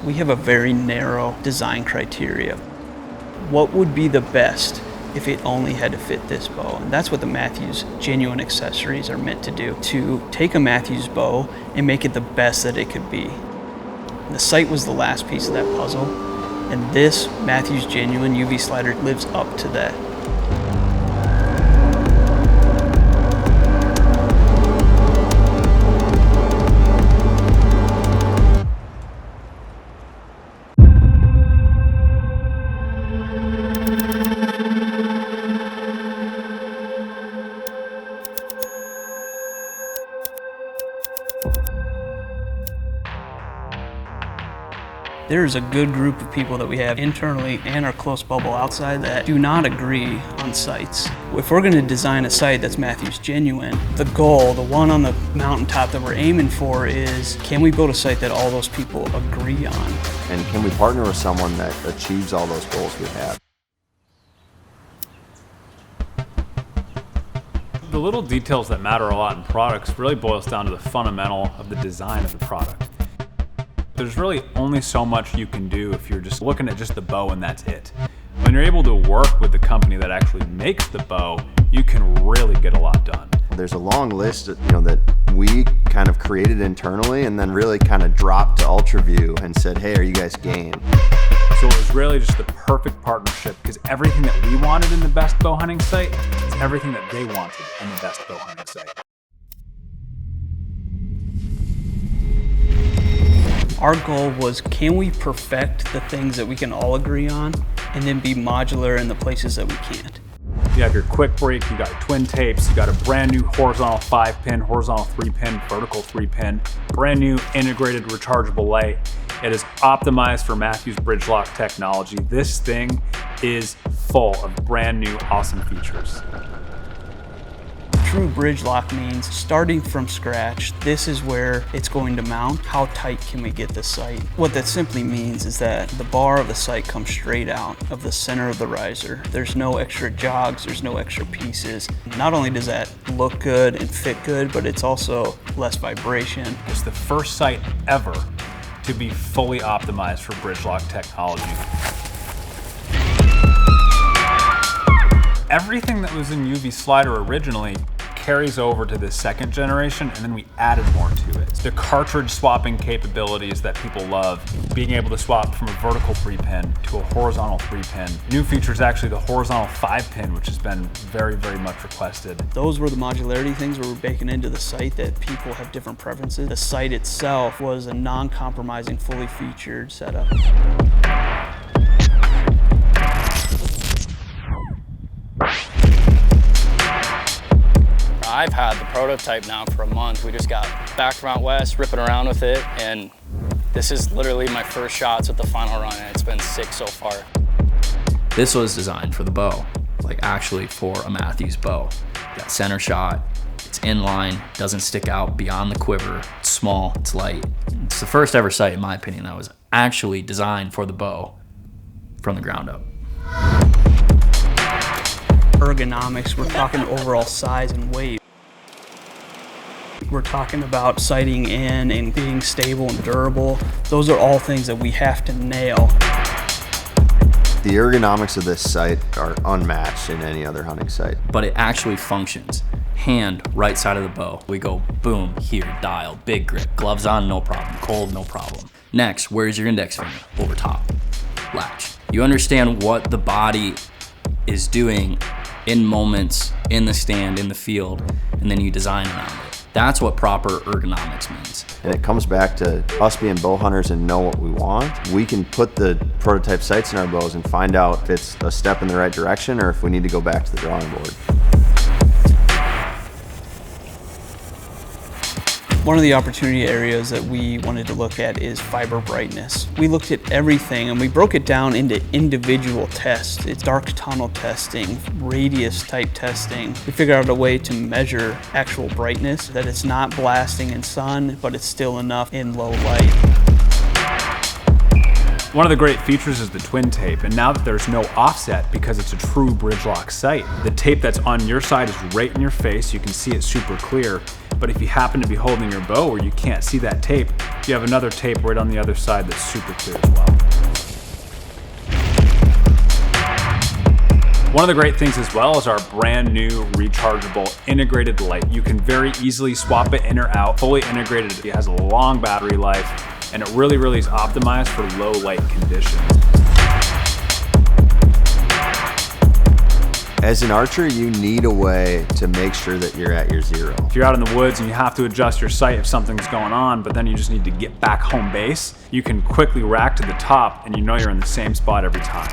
We have a very narrow design criteria. What would be the best if it only had to fit this bow? And that's what the Mathews genuine accessories are meant to do, to take a Mathews bow and make it the best that it could be. And the sight was the last piece of that puzzle, and this Mathews genuine UV slider lives up to that. There's a good group of people that we have internally and our close bubble outside that do not agree on sights. If we're going to design a sight that's Mathews genuine, the goal, the one on the mountaintop that we're aiming for is, can we build a sight that all those people agree on? And can we partner with someone that achieves all those goals we have? The little details that matter a lot in products really boils down to the fundamental of the design of the product. There's really only so much you can do if you're just looking at just the bow and that's it. When you're able to work with the company that actually makes the bow, you can really get a lot done. There's a long list, that we kind of created internally and then really kind of dropped to Ultraview and said, hey, are you guys game? So it was really just the perfect partnership, because everything that we wanted in the best bow hunting site is everything that they wanted in the best bow hunting site. Our goal was, can we perfect the things that we can all agree on and then be modular in the places that we can't? You have your quick break, you got your twin tapes, you got a brand new horizontal 5-pin, horizontal 3-pin, vertical 3-pin, brand new integrated rechargeable lay. It is optimized for Mathews bridge lock technology. This thing is full of brand new awesome features. True bridge lock means starting from scratch. This is where it's going to mount. How tight can we get the sight? What that simply means is that the bar of the sight comes straight out of the center of the riser. There's no extra jogs, there's no extra pieces. Not only does that look good and fit good, but it's also less vibration. It's the first sight ever to be fully optimized for bridge lock technology. Everything that was in UV slider originally carries over to this second generation, and then we added more to it. The cartridge swapping capabilities that people love, being able to swap from a vertical 3-pin to a horizontal 3-pin. New feature is actually the horizontal 5-pin, which has been very, very much requested. Those were the modularity things we were baking into the sight, that people have different preferences. The sight itself was a non-compromising, fully featured setup. I've had the prototype now for a month. We just got back from out west, ripping around with it, and this is literally my first shots with the final run, and it's been sick so far. This was designed for the bow, like actually for a Mathews bow. Got center shot, it's inline, doesn't stick out beyond the quiver, it's small, it's light. It's the first ever sight, in my opinion, that was actually designed for the bow from the ground up. Ergonomics, we're talking overall size and weight. We're talking about sighting in and being stable and durable. Those are all things that we have to nail. The ergonomics of this sight are unmatched in any other hunting site. But it actually functions. Hand, right side of the bow. We go boom, here, dial, big grip, gloves on, no problem, cold, no problem. Next, where's your index finger? Over top, latch. You understand what the body is doing in moments, in the stand, in the field, and then you design around it. That's what proper ergonomics means. And it comes back to us being bow hunters and know what we want. We can put the prototype sights in our bows and find out if it's a step in the right direction or if we need to go back to the drawing board. One of the opportunity areas that we wanted to look at is fiber brightness. We looked at everything and we broke it down into individual tests. It's dark tunnel testing, radius type testing. We figured out a way to measure actual brightness, that it's not blasting in sun, but it's still enough in low light. One of the great features is the twin tape, and now that there's no offset because it's a true bridge lock sight, the tape that's on your side is right in your face, you can see it super clear, but if you happen to be holding your bow where you can't see that tape, You have another tape right on the other side that's super clear as well. One of the great things as well is our brand new rechargeable integrated light. You can very easily swap it in or out, fully integrated. It has a long battery life, and it really is optimized for low light conditions. As an archer, you need a way to make sure that you're at your zero. If you're out in the woods and you have to adjust your sight if something's going on, but then you just need to get back home base, you can quickly rack to the top and you know you're in the same spot every time.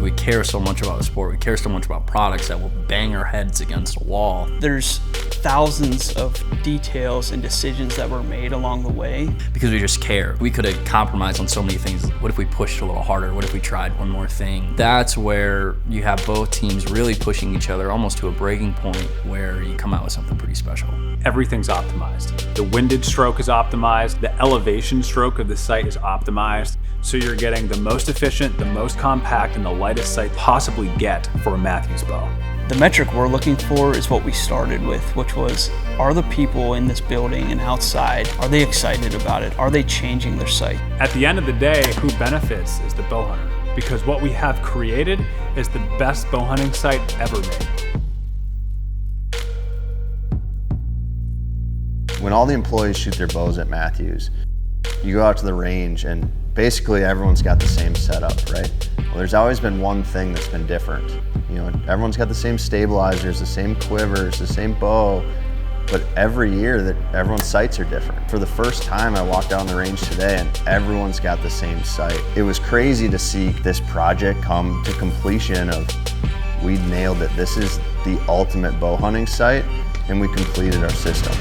We care so much about the sport, we care so much about products that will bang our heads against a wall. There's thousands of details and decisions that were made along the way. Because we just care. We could have compromised on so many things. What if we pushed a little harder? What if we tried one more thing? That's where you have both teams really pushing each other almost to a breaking point where you come out with something pretty special. Everything's optimized. The windage stroke is optimized. The elevation stroke of the sight is optimized. So you're getting the most efficient, the most compact, and the lightest sight possibly get for a Mathews bow. The metric we're looking for is what we started with, which was, are the people in this building and outside, are they excited about it? Are they changing their sight? At the end of the day, who benefits is the bow hunter, because what we have created is the best bow hunting sight ever made. When all the employees shoot their bows at Mathews, you go out to the range and basically everyone's got the same setup, right? Well, there's always been one thing that's been different. You know, everyone's got the same stabilizers, the same quivers, the same bow, but every year that everyone's sights are different. For the first time, I walked down the range today and everyone's got the same sight. It was crazy to see this project come to completion of, we nailed it. This is the ultimate bow hunting sight, and we completed our system.